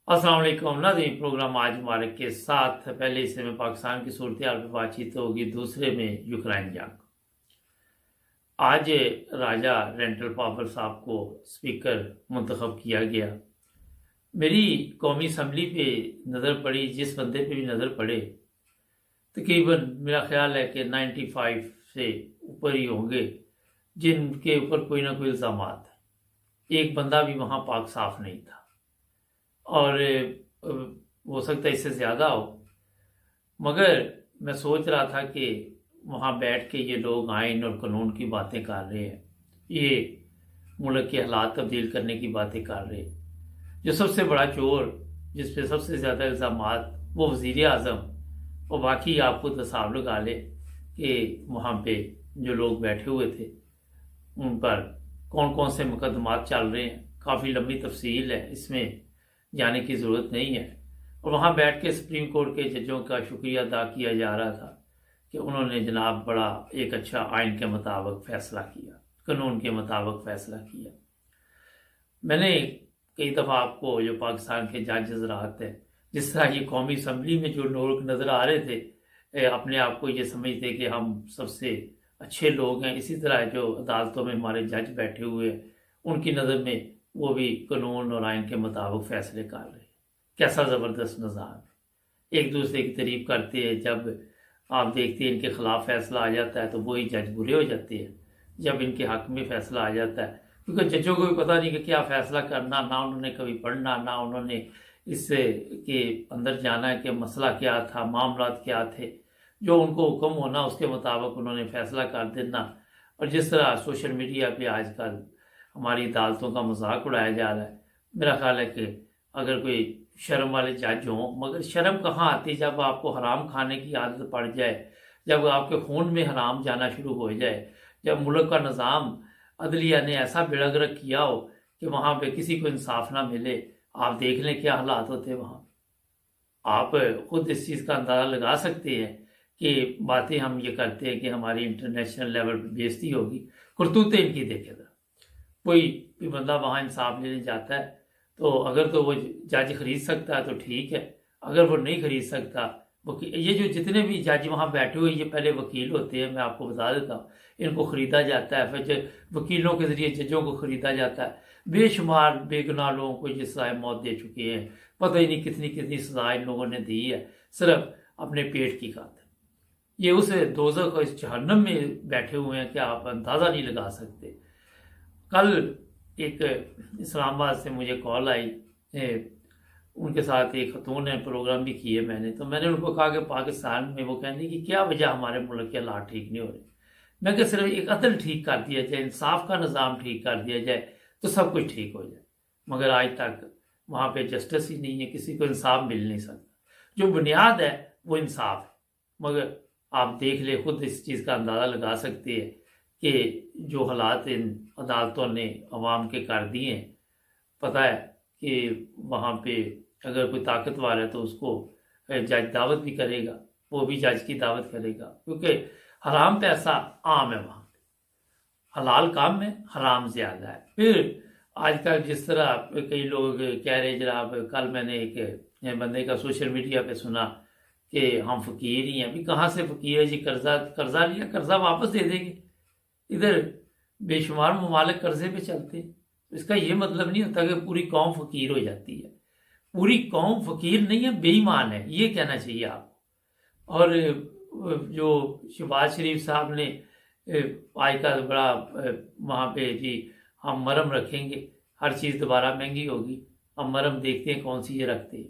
अस्सलाम वालेकुम नाज़रीन। प्रोग्राम आज हमारे के साथ पहले हिस्से में पाकिस्तान की सूरत हाल पर बातचीत होगी, दूसरे में यूक्रेन जंग। आज राजा रेंटल पावर साहब को स्पीकर मुंतखब किया गया। मेरी कौमी असम्बली पे नज़र पड़ी, जिस बंदे पे भी नज़र पड़े तकरीबन मेरा ख्याल है कि 95 से ऊपर ही होंगे जिनके ऊपर कोई ना कोई इल्ज़ाम है। एक बंदा भी वहाँ पाक साफ नहीं था और हो सकता है इससे ज़्यादा हो, मगर मैं सोच रहा था कि वहाँ बैठ के ये लोग आइन और कानून की बातें कर रहे हैं, ये मुल्क के हालात तब्दील करने की बातें कर रहे हैं। जो सबसे बड़ा चोर, जिस पे सबसे ज़्यादा इल्ज़ामात, वो वज़ीर आज़म, और बाकी आप खुद हिसाब लगा ले कि वहाँ पे जो लोग बैठे हुए थे उन पर कौन कौन से मुकदमात चल रहे हैं। काफ़ी लंबी तफसील है, इसमें जाने की ज़रूरत नहीं है। और वहाँ बैठ के सुप्रीम कोर्ट के जजों का शुक्रिया अदा किया जा रहा था कि उन्होंने जनाब बड़ा एक अच्छा आइन के मुताबिक फ़ैसला किया, कानून के मुताबिक फ़ैसला किया। मैंने कई दफ़ा आपको जो पाकिस्तान के जज हज़रात हैं, जिस तरह ये कौमी असम्बली में जो लोग नज़र आ रहे थे, अपने आप को ये समझते कि हम सबसे अच्छे लोग हैं, इसी तरह जो अदालतों में हमारे जज बैठे हुए हैं उनकी नज़र में वो भी कानून और आइन के मुताबिक फ़ैसले कर रहे हैं। कैसा ज़बरदस्त निज़ाम है, एक दूसरे की तारीफ करते हैं। जब आप देखते हैं इनके ख़िलाफ़ फ़ैसला आ जाता है तो वही जज बुरे हो जाते हैं, जब इनके हक़ में फ़ैसला आ जाता है, क्योंकि जजों को भी पता नहीं कि क्या फ़ैसला करना, ना उन्होंने कभी पढ़ना, ना उन्होंने इससे के अंदर जाना है कि मसला क्या था, मामलात क्या थे। जो उनको हुक्म होना उसके मुताबिक उन्होंने फ़ैसला कर देना। और जिस तरह सोशल मीडिया पे आजकल हमारी अदालतों का मजाक उड़ाया जा रहा है, मेरा ख्याल है कि अगर कोई शर्म वाले जज हों, मगर शर्म कहाँ आती जब आपको हराम खाने की आदत पड़ जाए, जब आपके खून में हराम जाना शुरू हो जाए, जब मुल्क का निज़ाम अदलिया ने ऐसा बेड़गरक किया हो कि वहाँ पे किसी को इंसाफ ना मिले। आप देख लें क्या हालात होते हैं वहाँ। आप खुद इस चीज़ का अंदाज़ा लगा सकते हैं कि बातें हम ये करते हैं कि हमारी इंटरनेशनल लेवल पर बेइज्जती होगी, करतूतें इनकी देखेगा। कोई भी बंदा वहाँ इंसाफ लेने जाता है तो अगर तो वो जज खरीद सकता है तो ठीक है, अगर वो नहीं खरीद सकता, ये जो जितने भी जज वहाँ बैठे हुए ये पहले वकील होते हैं, मैं आपको बता देता हूँ। इनको ख़रीदा जाता है, फिर वकीलों के ज़रिए जजों को ख़रीदा जाता है। बेशुमार बेगुनाह लोगों को ये सज़ाए मौत दे चुके हैं, पता ही नहीं कितनी कितनी सज़ाएँ इन लोगों ने दी है सिर्फ अपने पेट की खातिर। ये उस दोज़ख और इस जहन्नम में बैठे हुए हैं कि आप अंदाज़ा नहीं लगा सकते। कल एक इस्लामाबाद से मुझे कॉल आई, उनके साथ एक खतून ने प्रोग्राम भी किए मैंने, तो मैंने उनको कहा कि पाकिस्तान में, वो कहने कि क्या वजह हमारे मुल्क के हालात ठीक नहीं हो रहे। मैं कि सिर्फ एक अदल ठीक कर दिया जाए, इंसाफ का निज़ाम ठीक कर दिया जाए तो सब कुछ ठीक हो जाए, मगर आज तक वहाँ पे जस्टिस ही नहीं है, किसी को इंसाफ मिल नहीं सकता। जो बुनियाद है वो इंसाफ है, मगर आप देख ले, खुद इस चीज़ का अंदाज़ा लगा सकते हैं कि जो हालात इन अदालतों ने अवाम के कर दिए हैं। पता है कि वहाँ पे अगर कोई ताकतवर है तो उसको जज दावत भी करेगा, वो भी जज की दावत करेगा, क्योंकि हराम पैसा आम है वहाँ पे, हलाल काम में हराम ज़्यादा है। फिर आजकल जिस तरह कई लोग कह रहे, जनाब कल मैंने एक बंदे का सोशल मीडिया पे सुना कि हम फ़कीर ही हैं। अभी कहाँ से फ़कीर है जी, कर्जा लिया, कर्जा वापस दे देंगे। इधर बेशुमार ममालिक कर्जे पे चलते हैं, तो इसका ये मतलब नहीं होता कि पूरी कौम फ़कीर हो जाती है। पूरी कौम फ़कीर नहीं है, बेईमान है, ये कहना चाहिए आपको। और जो शहबाज शरीफ साहब ने आज का बड़ा वहाँ पे जी हम मरहम रखेंगे, हर चीज़ दोबारा महंगी होगी, हम मरहम देखते हैं कौन सी ये रखते हैं।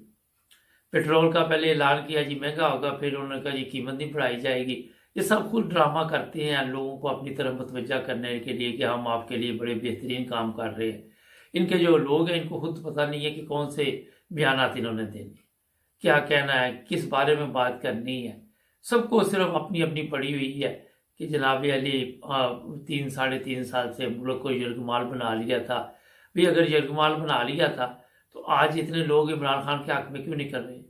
पेट्रोल का पहले ऐलान किया जी महंगा होगा, फिर उन्होंने कहा जी कीमत नहीं बढ़ाई जाएगी। ये सब खुद ड्रामा करते हैं लोगों को अपनी तरफ मुतवज्जा करने के लिए कि हम आपके लिए बड़े बेहतरीन काम कर रहे हैं। इनके जो लोग हैं इनको खुद पता नहीं है कि कौन से बयानात इन्होंने देने, क्या कहना है, किस बारे में बात करनी है। सबको सिर्फ अपनी अपनी पड़ी हुई है कि जनाब अली 3-3.5 साल से मुल्क को यरगमाल बना लिया था। भाई अगर यरगमाल बना लिया था तो आज इतने लोग इमरान खान के हक में क्यों नहीं कर रहे?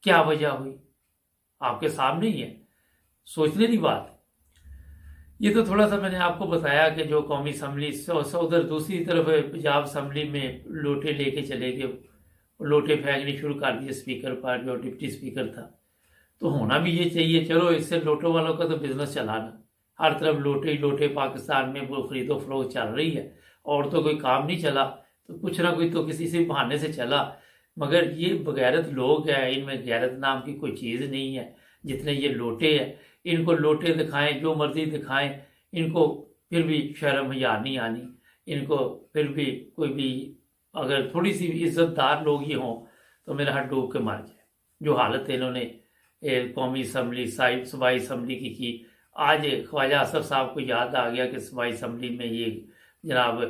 क्या वजह हुई? आपके सामने ही है, सोचने की बात है। ये तो थोड़ा सा मैंने आपको बताया कि जो कौमी असम्बली उधर दूसरी तरफ पंजाब असम्बली में लोटे लेके चले गए, लोटे फेंकने शुरू कर दिए स्पीकर पर, जो डिप्टी स्पीकर था। तो होना भी ये चाहिए, चलो इससे लोटों वालों का तो बिजनेस चला ना, हर तरफ लोटे ही लोटे, पाकिस्तान में वो खरीदो फरोख्त चल रही है और तो कोई काम नहीं चला, तो कुछ ना कोई तो किसी से बहाने से चला। मगर ये बगैरत लोग हैं, इनमें गैरत नाम की कोई चीज़ नहीं है। जितने ये लोटे हैं, इनको लोटे दिखाएं, जो मर्जी दिखाएं, इनको फिर भी शर्म हया नहीं आनी। इनको फिर भी कोई भी अगर थोड़ी सी इज्जतदार लोग ही हों तो मेरा हाथ डूब के मर जाए। जो हालत इन्होंने कौमी असम्बली सूबाई असम्बली की आज ख्वाजा असफ साहब को याद आ गया कि सूबाई असम्बली में ये जनाब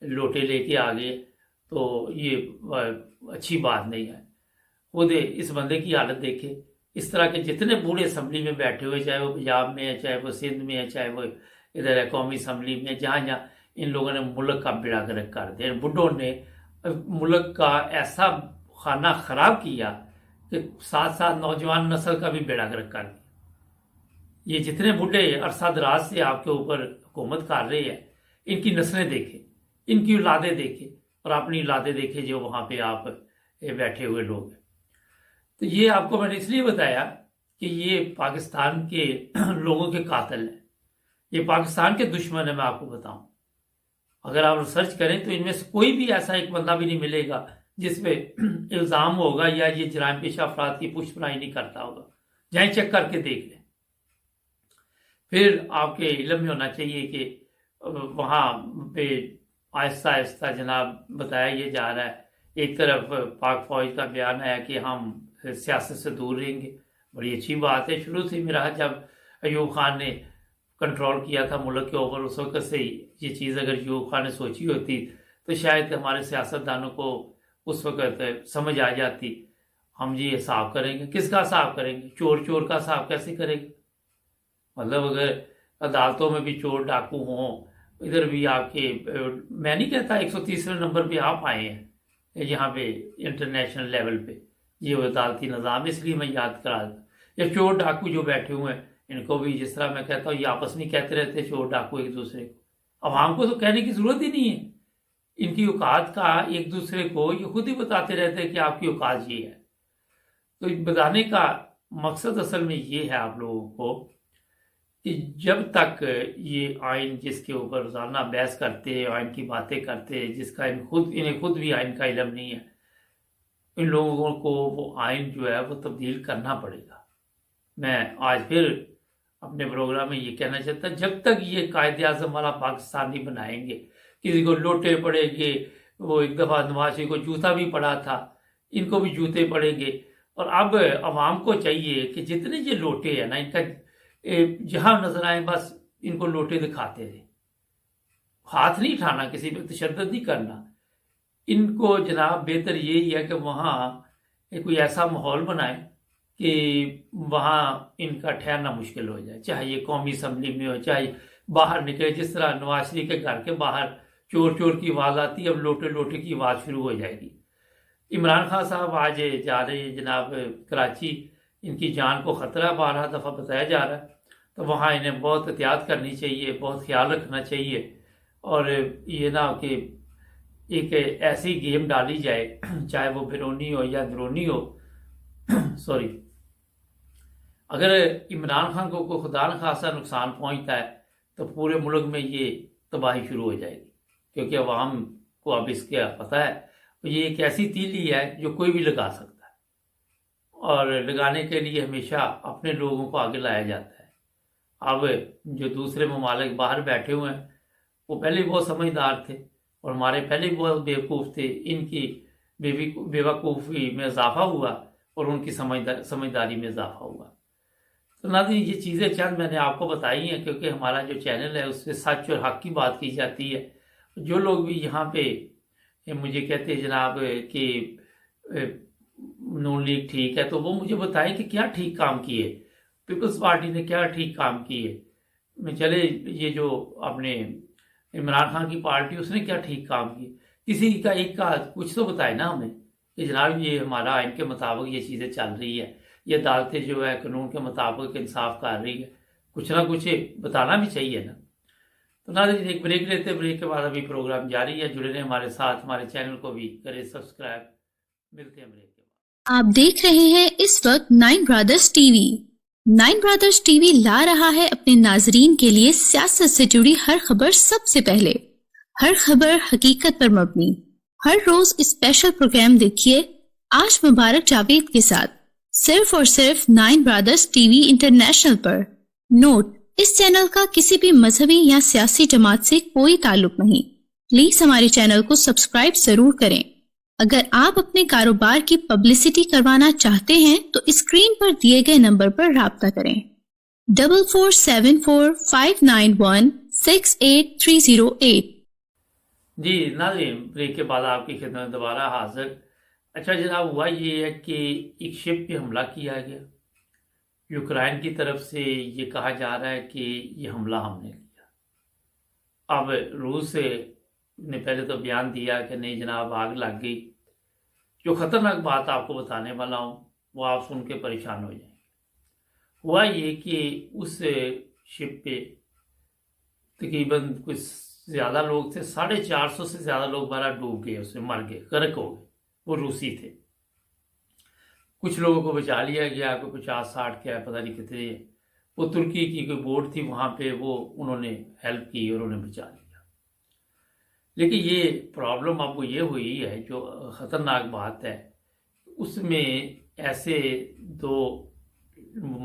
लोटे लेके आ गए, तो ये अच्छी बात नहीं है। खुद इस बंदे की हालत देखे। इस तरह के जितने बूढ़े असम्बली में बैठे हुए, चाहे वो पंजाब में है, चाहे वो सिंध में है, चाहे वो इधर है कौमी असम्बली में, जहाँ जहाँ इन लोगों ने मुल्क का बेड़ा गर्क कर दिया। बुढ़ों ने मुल्क का ऐसा खाना खराब किया कि साथ साथ नौजवान नस्ल का भी बेड़ा गर्क कर दिया। ये जितने बूढ़े अरसा दराज से आपके ऊपर हुकूमत कर रहे हैं, इनकी नस्लें देखें, इनकी औलादें देखें और अपनी औलादें देखें जो वहाँ पे आप बैठे हुए लोग हैं। तो ये आपको मैंने इसलिए बताया कि ये पाकिस्तान के लोगों के कातिल हैं, ये पाकिस्तान के दुश्मन है। मैं आपको बताऊं, अगर आप रिसर्च करें तो इनमें से कोई भी ऐसा एक बंदा भी नहीं मिलेगा जिसपे इल्ज़ाम होगा या ये जराइम पेशा अफराद की पुष्टपनाही नहीं करता होगा। जाए चेक करके देख लें। फिर आपके इल्म में होना चाहिए कि वहाँ पे आहिस्ता आहिस्ता जनाब बताया ये जा रहा है। एक तरफ पाक फौज का बयान आया कि हम सियासत से दूर रहेंगे, बड़ी अच्छी बात है। शुरू से मेरा जब अयूब खान ने कंट्रोल किया था मुल्क के ऊपर, उस वक्त से ये चीज़ अगर अयूब खान ने सोची होती तो शायद हमारे सियासतदानों को उस वक्त समझ आ जाती। हम जी हिसाब करेंगे, किसका हिसाब करेंगे? चोर चोर का हिसाब कैसे करेंगे? मतलब अगर अदालतों में भी चोर डाकू हों, इधर भी आपके, मैं नहीं कहता 130वें नंबर पे आप आए हैं यहाँ पे इंटरनेशनल लेवल पे, ये अदालती निज़ाम, इसलिए मैं याद करा दूँ। या चोर डाकू जो बैठे हुए हैं, इनको भी जिस तरह मैं कहता हूँ ये आपस में कहते रहते हैं चोर डाकू एक दूसरे को, अवाम को तो कहने की ज़रूरत ही नहीं है। इनकी औकात का एक दूसरे को ये खुद ही बताते रहते हैं कि आपकी औकात ये है। तो बताने का मकसद असल में ये है आप लोगों को कि जब तक ये आइन जिसके ऊपर रोजाना बहस करते हैं, आइन की बातें करते हैं, जिसका इन्हें खुद भी आइन का इल्म नहीं है, इन लोगों को वो आइन जो है वो तब्दील करना पड़ेगा। मैं आज फिर अपने प्रोग्राम में ये कहना चाहता, जब तक ये कायदे आज़म वाला पाकिस्तान नहीं बनाएंगे, किसी को लोटे पड़ेंगे। वो एक दफ़ा नवाज शरीफ को जूता भी पड़ा था, इनको भी जूते पड़ेंगे। और अब अवाम को चाहिए कि जितने ये लोटे हैं ना, इनका जहां नजर आए बस इनको लोटे दिखाते रहे, हाथ नहीं उठाना, किसी पे तशद्दुद नहीं करना। इनको जनाब बेहतर यही है कि वहाँ कोई ऐसा माहौल बनाए कि वहाँ इनका ठहरना मुश्किल हो जाए, चाहे ये कौमी असम्बली में हो, चाहे बाहर निकले। जिस तरह नवाज शरीफ के घर के बाहर चोर चोर की आवाज़ आती है, अब लोटे लोटे की आवाज़ शुरू हो जाएगी। इमरान खान साहब आज जा रहे हैं जनाब कराची, इनकी जान को ख़तरा 12 दफ़ा बताया जा रहा है, तो वहाँ इन्हें बहुत एहतियात करनी चाहिए, बहुत ख्याल रखना चाहिए। और ये ना कि एक ऐसी गेम डाली जाए, चाहे वो बैरूनी हो या अंदरूनी हो सॉरी, अगर इमरान खान को खुदा न खासा नुकसान पहुँचता है तो पूरे मुल्क में ये तबाही शुरू हो जाएगी, क्योंकि अवाम को अब इसका पता है ये एक ऐसी तीली है जो कोई भी लगा सकता है, और लगाने के लिए हमेशा अपने लोगों को आगे लाया जाता है। अब जो दूसरे ममालिक बाहर बैठे हुए हैं वो पहले बहुत समझदार थे और हमारे पहले बहुत बेवकूफ़ थे, इनकी बेवकूफ़ी में इजाफा हुआ और उनकी समझदारी में इजाफा हुआ। तो नाज़रीन, ये चीज़ें चंद मैंने आपको बताई हैं क्योंकि हमारा जो चैनल है उससे सच और हक की बात की जाती है। जो लोग भी यहाँ पे मुझे कहते हैं जनाब कि नून लीग ठीक है, तो वो मुझे बताएं कि क्या ठीक काम किए, पीपल्स पार्टी ने क्या ठीक काम किए। चले ये जो अपने इमरान खान की पार्टी, उसने क्या ठीक काम किए, किसी का एक का कुछ तो बताए ना हमें कि जनाब ये हमारा आइन के मुताबिक ये चीज़ें चल रही है, ये अदालतें जो है कानून के मुताबिक इंसाफ कर रही है, कुछ ना कुछ बताना भी चाहिए ना। तो नाज़रीन, एक ब्रेक लेते, ब्रेक के बाद अभी प्रोग्राम जारी है। जुड़े रहें हमारे साथ, हमारे चैनल को भी करें सब्सक्राइब। ملتے ہیں بریک کے بعد۔ آپ دیکھ رہے ہیں اس وقت nine brothers T V. Nine brothers T V لا رہا ہے اپنے ناظرین کے لیے سیاست سے جڑی ہر خبر سب سے پہلے، ہر خبر حقیقت پر مبنی۔ ہر روز اسپیشل پروگرام دیکھیے آج مبارک جاوید کے ساتھ، صرف اور صرف نائن برادرز ٹی وی انٹرنیشنل پر۔ نوٹ: اس چینل کا کسی بھی مذہبی یا سیاسی جماعت سے کوئی تعلق نہیں۔ پلیز ہمارے چینل کو سبسکرائب ضرور کریں۔ اگر آپ اپنے کاروبار کی پبلسٹی کروانا چاہتے ہیں تو اسکرین پر دیے گئے نمبر پر رابطہ کریں 447459168308۔ جی ناظرین، بریک کے بعد آپ کی خدمت میں دوبارہ حاضر۔ اچھا جناب، ہوا یہ ہے کہ ایک شپ پہ حملہ کیا گیا، یوکرائن کی طرف سے یہ کہا جا رہا ہے کہ یہ حملہ ہم نے کیا۔ اب روس نے پہلے تو بیان دیا کہ نہیں جناب آگ لگ گئی۔ جو خطرناک بات آپ کو بتانے والا ہوں وہ آپ سن کے پریشان ہو جائیں گے۔ ہوا یہ کہ اس شپ پہ تقریباً کچھ زیادہ لوگ تھے، 450 سے زیادہ لوگ بارہ ڈوب گئے، اس میں مر گئے، غرق ہو گئے۔ وہ روسی تھے۔ کچھ لوگوں کو بچا لیا گیا، کوئی 50-60 کیا ہے پتہ نہیں کتنے۔ وہ ترکی کی کوئی بوٹ تھی وہاں پہ، وہ انہوں نے ہیلپ کی اور انہوں نے بچا لیا۔ لیکن یہ پرابلم آپ کو یہ ہوئی ہے، جو خطرناک بات ہے، اس میں ایسے 2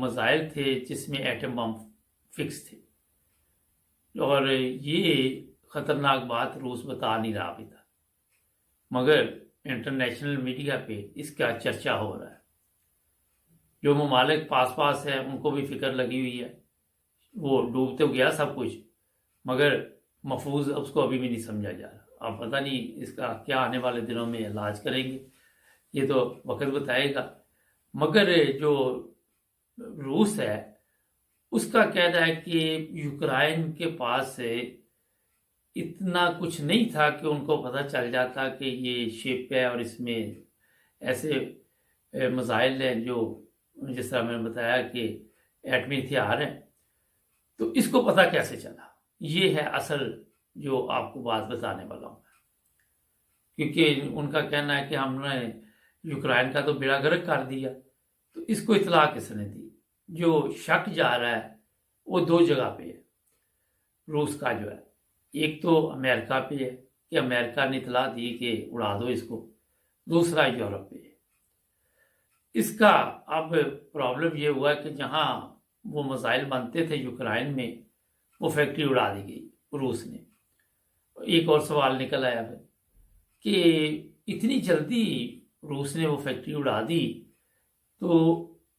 میزائل تھے جس میں ایٹم بم فکس تھے، اور یہ خطرناک بات روس بتا نہیں رہا ابھی تک، مگر انٹرنیشنل میڈیا پہ اس کا چرچا ہو رہا ہے۔ جو ممالک پاس ہیں ان کو بھی فکر لگی ہوئی ہے۔ وہ ڈوب تو گیا سب کچھ، مگر محفوظ اس کو ابھی بھی نہیں سمجھا جا رہا۔ اب پتہ نہیں اس کا کیا آنے والے دنوں میں علاج کریں گے، یہ تو وقت بتائے گا۔ مگر جو روس ہے اس کا کہنا ہے کہ یوکرائن کے پاس اتنا کچھ نہیں تھا کہ ان کو پتہ چل جاتا کہ یہ شپ ہے اور اس میں ایسے میزائل ہیں جو جس طرح میں نے بتایا کہ ایٹمی ہتھیار ہیں۔ تو اس کو پتہ کیسے چلا؟ یہ ہے اصل جو آپ کو بات بتانے والا ہوں، کیونکہ ان کا کہنا ہے کہ ہم نے یوکرائن کا تو بیڑا غرق کر دیا، تو اس کو اطلاع کس نے دی؟ جو شک جا رہا ہے وہ 2 جگہ پہ ہے روس کا جو ہے، ایک تو امریکہ پہ ہے کہ امریکہ نے اطلاع دی کہ اڑا دو اس کو، دوسرا یورپ پہ ہے۔ اس کا اب پرابلم یہ ہوا کہ جہاں وہ میزائل بنتے تھے یوکرائن میں، وہ فیکٹری اڑا دی گئی روس نے۔ ایک اور سوال نکل آیا پھر کہ اتنی جلدی روس نے وہ فیکٹری اڑا دی تو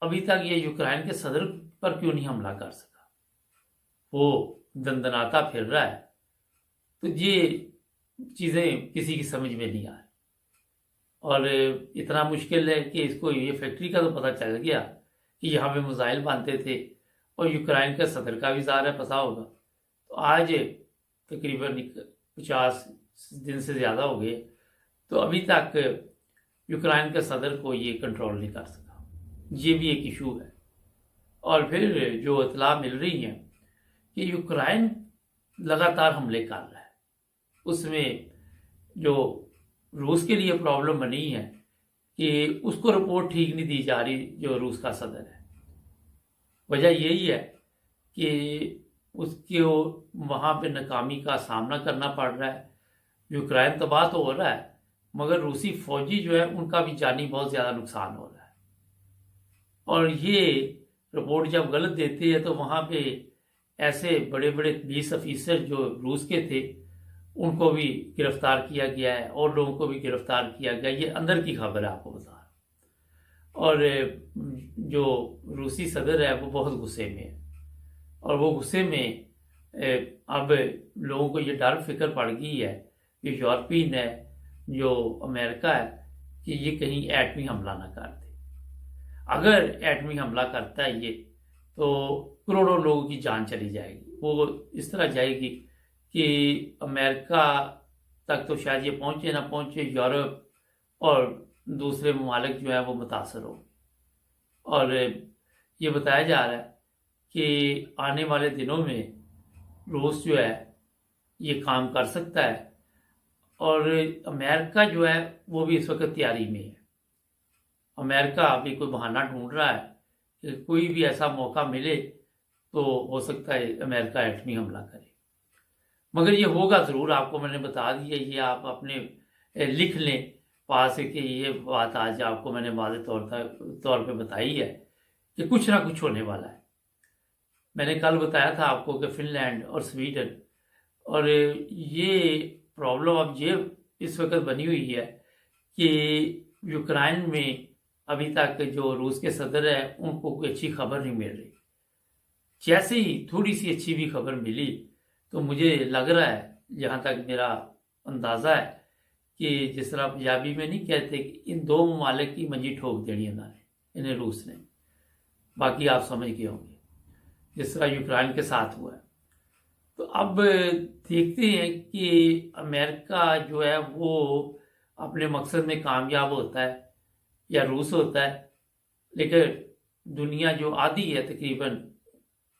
ابھی تک یہ یوکرائن کے صدر پر کیوں نہیں حملہ کر سکا؟ وہ دندناتا پھر رہا ہے۔ تو یہ چیزیں کسی کی سمجھ میں نہیں آ رہی، اور اتنا مشکل ہے کہ اس کو یہ فیکٹری کا تو پتہ چل گیا کہ یہاں پہ میزائل بنتے تھے، اور یوکرائن کا صدر کا بھی ظاہر ہے پتہ ہوگا۔ تو آج تقریباً 50 دن سے زیادہ ہو گئے، تو ابھی تک یوکرائن کے صدر کو یہ کنٹرول نہیں کر سکا۔ یہ بھی ایک ایشو ہے۔ اور پھر جو اطلاع مل رہی ہیں کہ یوکرائن لگاتار حملے کر رہا ہے، اس میں جو روس کے لیے پرابلم بنی ہے کہ اس کو رپورٹ ٹھیک نہیں دی جا رہی جو روس کا صدر ہے۔ وجہ یہی ہے کہ اس کو وہاں پہ ناکامی کا سامنا کرنا پڑ رہا ہے۔ یوکرائن تباہ تو ہو رہا ہے، مگر روسی فوجی جو ہے ان کا بھی جانی بہت زیادہ نقصان ہو رہا ہے۔ اور یہ رپورٹ جب غلط دیتے ہیں تو وہاں پہ ایسے بڑے بڑے 20 افیسر جو روس کے تھے ان کو بھی گرفتار کیا گیا ہے، اور لوگوں کو بھی گرفتار کیا گیا۔ یہ اندر کی خبر ہے، آپ کو بتا رہا ہوں۔ اور جو روسی صدر ہے وہ بہت غصے میں ہے، اور وہ غصے میں اب لوگوں کو یہ ڈر فکر پڑ گئی ہے کہ یورپین ہے جو امریکہ ہے کہ یہ کہیں ایٹمی حملہ نہ کر دے۔ اگر ایٹمی حملہ کرتا ہے یہ تو کروڑوں لوگوں کی جان چلی جائے گی۔ وہ اس طرح جائے گی کہ امریکہ تک تو شاید یہ پہنچے نہ پہنچے، یورپ اور دوسرے ممالک جو ہیں وہ متاثر ہو۔ اور یہ بتایا جا رہا ہے کہ آنے والے دنوں میں روس جو ہے یہ کام کر سکتا ہے، اور امریکہ جو ہے وہ بھی اس وقت تیاری میں ہے امریکہ ابھی کوئی بہانہ ڈھونڈ رہا ہے کہ کوئی بھی ایسا موقع ملے تو ہو سکتا ہے امریکہ ایٹمی حملہ کرے، مگر یہ ہوگا ضرور، آپ کو میں نے بتا دیا، یہ آپ اپنے لکھ لیں پاس کہ یہ بات آج آپ کو میں نے واضح طور پہ بتائی ہے کہ کچھ نہ کچھ ہونے والا ہے۔ میں نے کل بتایا تھا آپ کو کہ فن لینڈ اور سویڈن، اور یہ پرابلم اب یہ اس وقت بنی ہوئی ہے کہ یوکرائن میں ابھی تک جو روس کے صدر ہیں ان کو کوئی اچھی خبر نہیں مل رہی۔ جیسے ہی تھوڑی سی اچھی بھی خبر ملی تو مجھے لگ رہا ہے، جہاں تک میرا اندازہ ہے، کہ جس طرح پنجابی میں نہیں کہتے کہ ان دو ممالک کی منجی ٹھوک دینی انہیں روس نے، باقی آپ سمجھ گئے ہوں گے جس طرح یوکرائن کے ساتھ ہوا ہے۔ تو اب دیکھتے ہیں کہ امریکہ جو ہے وہ اپنے مقصد میں کامیاب ہوتا ہے یا روس ہوتا ہے، لیکن دنیا جو آدھی ہے تقریباً،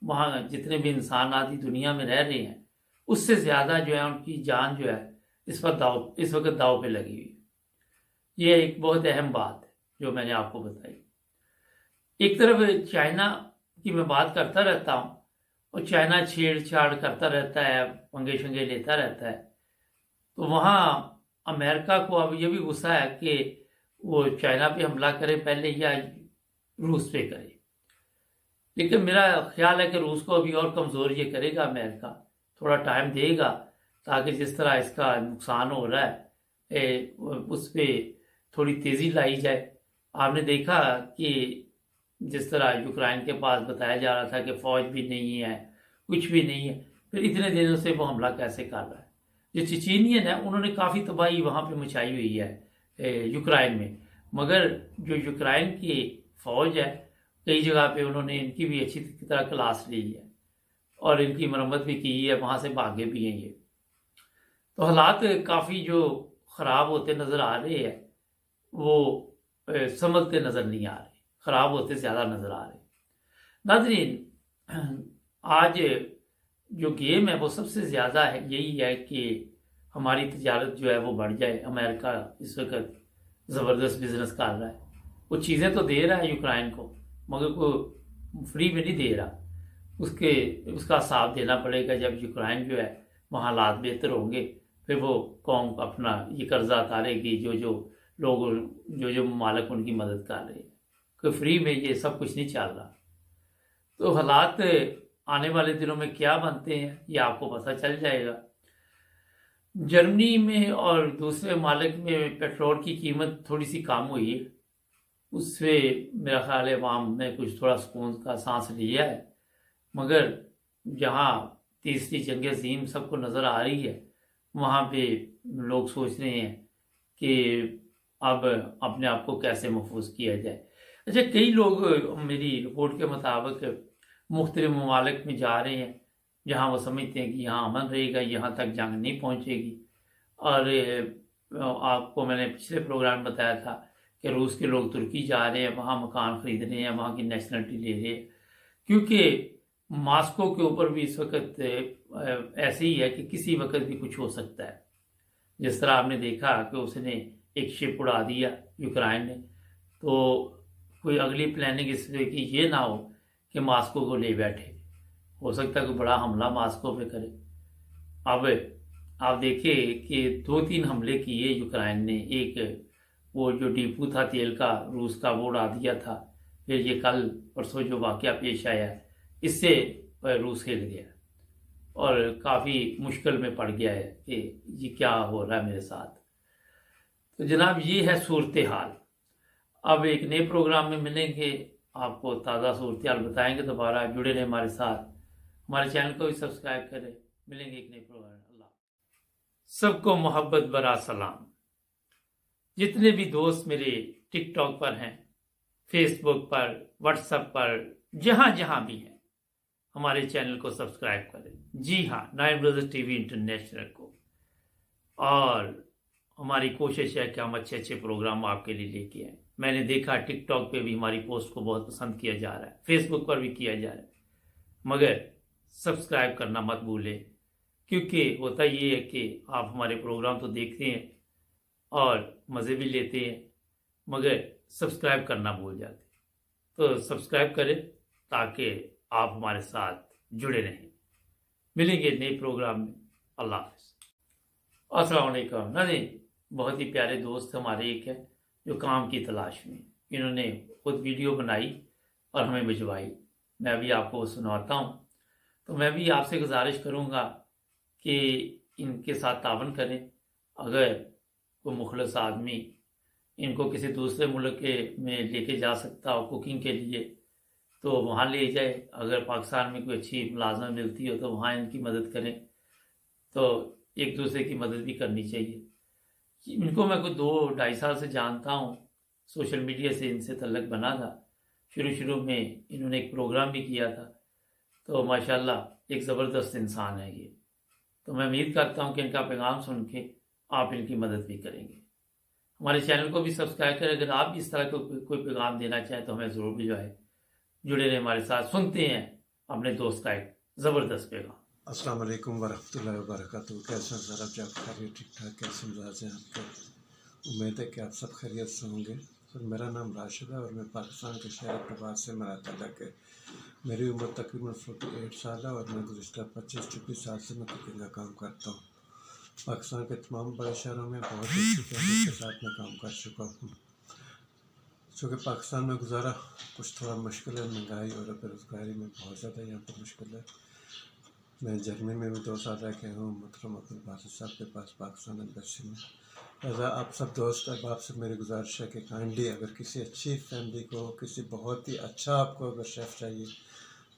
وہاں جتنے بھی انسان آدھی دنیا میں رہ رہے ہیں، اس سے زیادہ جو ہے ان کی جان جو ہے اس وقت داؤ پہ لگی ہوئی۔ یہ ایک بہت اہم بات ہے جو میں نے آپ کو بتائی۔ ایک طرف چائنا کی میں بات کرتا رہتا ہوں اور چائنا چھیڑ چھاڑ کرتا رہتا ہے، پنگے شنگے لیتا رہتا ہے، تو وہاں امریکہ کو اب یہ بھی غصہ ہے کہ وہ چائنا پہ حملہ کرے پہلے یا روس پہ کرے، لیکن میرا خیال ہے کہ روس کو ابھی اور کمزور یہ کرے گا، امریکہ تھوڑا ٹائم دے گا تاکہ جس طرح اس کا نقصان ہو رہا ہے اس پہ تھوڑی تیزی لائی جائے۔ آپ نے دیکھا کہ جس طرح یوکرائن کے پاس بتایا جا رہا تھا کہ فوج بھی نہیں ہے، کچھ بھی نہیں ہے، پھر اتنے دنوں سے وہ حملہ کیسے کر رہا ہے۔ جو چچینین ہے انہوں نے کافی تباہی وہاں پہ مچائی ہوئی ہے یوکرائن میں، مگر جو یوکرائن کی فوج ہے کئی جگہ پہ انہوں نے ان کی بھی اچھی طرح کلاس لی ہے اور ان کی مرمت بھی کی ہے، وہاں سے بھاگے بھی ہیں یہ۔ تو حالات کافی جو خراب ہوتے نظر آ رہے ہیں وہ سنبھلتے نظر نہیں آ رہے، خراب ہوتے زیادہ نظر آ رہے۔ ناظرین، آج جو گیم ہے وہ سب سے زیادہ ہے یہی ہے کہ ہماری تجارت جو ہے وہ بڑھ جائے۔ امریکہ اس وقت زبردست بزنس کر رہا ہے، وہ چیزیں تو دے رہا ہے یوکرائن کو مگر کوئی فری میں نہیں دے رہا، اس کا حساب دینا پڑے گا جب یوکرائن جو ہے وہاں حالات بہتر ہوں گے، پھر وہ قوم اپنا یہ قرضہ اتارے گی، جو لوگ جو ممالک ان کی مدد کر رہے ہیں، کہ فری میں یہ سب کچھ نہیں چل رہا۔ تو حالات آنے والے دنوں میں کیا بنتے ہیں یہ آپ کو پتہ چل جائے گا۔ جرمنی میں اور دوسرے ممالک میں پیٹرول کی قیمت تھوڑی سی کم ہوئی ہے، اس سے میرا خیال ہے عوام نے کچھ تھوڑا سکون کا سانس لیا ہے، مگر جہاں تیسری جنگ عظیم سب کو نظر آ رہی ہے وہاں پہ لوگ سوچ رہے ہیں کہ اب اپنے آپ کو کیسے محفوظ کیا جائے۔ اچھا، کئی لوگ میری رپورٹ کے مطابق مختلف ممالک میں جا رہے ہیں جہاں وہ سمجھتے ہیں کہ یہاں امن رہے گا، یہاں تک جنگ نہیں پہنچے گی، اور آپ کو میں نے پچھلے پروگرام میں بتایا تھا کہ روس کے لوگ ترکی جا رہے ہیں، وہاں مکان خرید رہے ہیں، وہاں کی نیشنلٹی لے رہے ہیں، کیونکہ ماسکو کے اوپر بھی اس وقت ایسے ہی ہے کہ کسی وقت بھی کچھ ہو سکتا ہے۔ جس طرح آپ نے دیکھا کہ اس نے ایک شپ اڑا دیا یوکرائن نے، تو کوئی اگلی پلاننگ اس لیے کہ یہ نہ ہو کہ ماسکو کو لے بیٹھے، ہو سکتا ہے کوئی بڑا حملہ ماسکو پہ کرے۔ اب آپ دیکھیں کہ 2-3 حملے کیے یوکرائن نے، ایک وہ جو ڈیپو تھا تیل کا روس کا وہ اڑا دیا تھا، پھر یہ کل پرسوں جو واقعہ پیش آیا اس سے روس ہل گیا اور کافی مشکل میں پڑ گیا ہے کہ یہ کیا ہو رہا ہے میرے ساتھ۔ تو جناب یہ ہے صورتحال۔ اب ایک نئے پروگرام میں ملیں گے، آپ کو تازہ صورتحال بتائیں گے، دوبارہ جڑے رہیں ہمارے ساتھ، ہمارے چینل کو بھی سبسکرائب کریں۔ ملیں گے ایک نئے پروگرام۔ اللہ سب کو محبت برا سلام۔ جتنے بھی دوست میرے ٹک ٹاک پر ہیں، فیس بک پر، واٹس ایپ پر، جہاں جہاں بھی ہیں، ہمارے چینل کو سبسکرائب کریں۔ جی ہاں، نائن بردرز ٹی وی انٹرنیشنل کو، اور ہماری کوشش ہے کہ ہم اچھے اچھے پروگرام آپ کے لیے لے کے آئیں۔ میں نے دیکھا ٹک ٹاک پہ بھی ہماری پوسٹ کو بہت پسند کیا جا رہا ہے، فیس بک پر بھی کیا جا رہا ہے، مگر سبسکرائب کرنا مت بھولیں، کیونکہ ہوتا یہ ہے کہ آپ ہمارے پروگرام تو دیکھتے ہیں اور مزے بھی لیتے ہیں، مگر सब्सक्राइब करना भूल जाते हैं। तो सब्सक्राइब करें ताकि आप हमारे साथ जुड़े रहें। मिलेंगे नए प्रोग्राम में। अल्लाह हाफ़िज़। अस्सलाम वालेकुम। नहीं, बहुत ही प्यारे दोस्त हमारे एक है जो काम की तलाश में, इन्होंने खुद वीडियो बनाई और हमें भिजवाई। मैं भी आपको सुनाता हूँ। तो मैं भी आपसे गुजारिश करूँगा कि इनके साथ तावन करें। अगर कोई मुखलस आदमी इनको किसी दूसरे मुल्क में लेके जा सकता हो कुकिंग के लिए तो वहाँ ले जाए। अगर पाकिस्तान में कोई अच्छी मुलाजमत मिलती हो तो वहाँ इनकी मदद करें। तो एक दूसरे की मदद भी करनी चाहिए। इनको मैं कोई 2-2.5 साल से जानता हूँ। सोशल मीडिया से इनसे तल्लक बना था। शुरू में इन्होंने एक प्रोग्राम भी किया था। तो माशाल्लाह एक ज़बरदस्त इंसान है ये। तो मैं उम्मीद करता हूँ कि इनका पैगाम सुन के आप इनकी मदद भी करेंगे। हमारे चैनल को भी सब्सक्राइब करें। अगर आप इस तरह का कोई पैगाम देना चाहें तो हमें ज़रूर भिजवाएं। जुड़े रहे हमारे साथ। सुनते हैं अपने दोस्त का एक ज़बरदस्त पैगाम। अस्सलाम वालेकुम वरहमतुल्लाहि वबरकातुहू। कैसे हैं सर आप? क्या खैरियत? ठीक ठाक? कैसे मिजाज हैं आपके? उम्मीद है कि आप सब खैरियत से होंगे। सर मेरा नाम राशिद है और मैं पाकिस्तान के शहर प्रभात से मराठा के। मेरी उम्र तकरीबन 48 साल है और मैं गुज़िश्ता 25-26 साल से मैं कुकिंग का काम करता हूँ। पाकिस्तान के तमाम बड़े शहरों में बहुत अच्छी फैमिली के साथ मैं काम कर चुका हूँ। चूँकि पाकिस्तान में गुजारा कुछ थोड़ा मुश्किल है, महंगाई और बेरोज़गारी में बहुत ज़्यादा यहाँ पर मुश्किल है। मैं जर्मनी में भी 2 साल रह के हूँ मोहतरम अब्दुल बासित साहब के पास पाकिस्तान एम्बेसी में। लिहाजा आप सब दोस्त, अब आपसे मेरी गुजारिश है कि काइंडली अगर किसी अच्छी फैमिली को किसी बहुत ही अच्छा आपको अगर शेफ़ चाहिए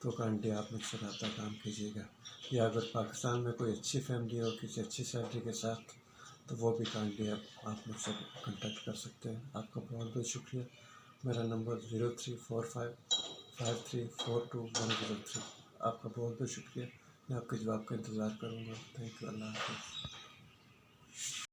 तो काइंडली आप मुझसे रब्ता काम कीजिएगा। या अगर पाकिस्तान में कोई अच्छी फैमिली हो किसी अच्छी सैलरी के साथ तो वो भी काइंडली आप मुझसे कॉन्टेक्ट कर सकते हैं। आपका बहुत बहुत शुक्रिया। मेरा नंबर 03455342 आपका बहुत बहुत शुक्रिया। मैं आपके जवाब का इंतज़ार करूँगा। Thank you. अल्लाह हाफ़िज़।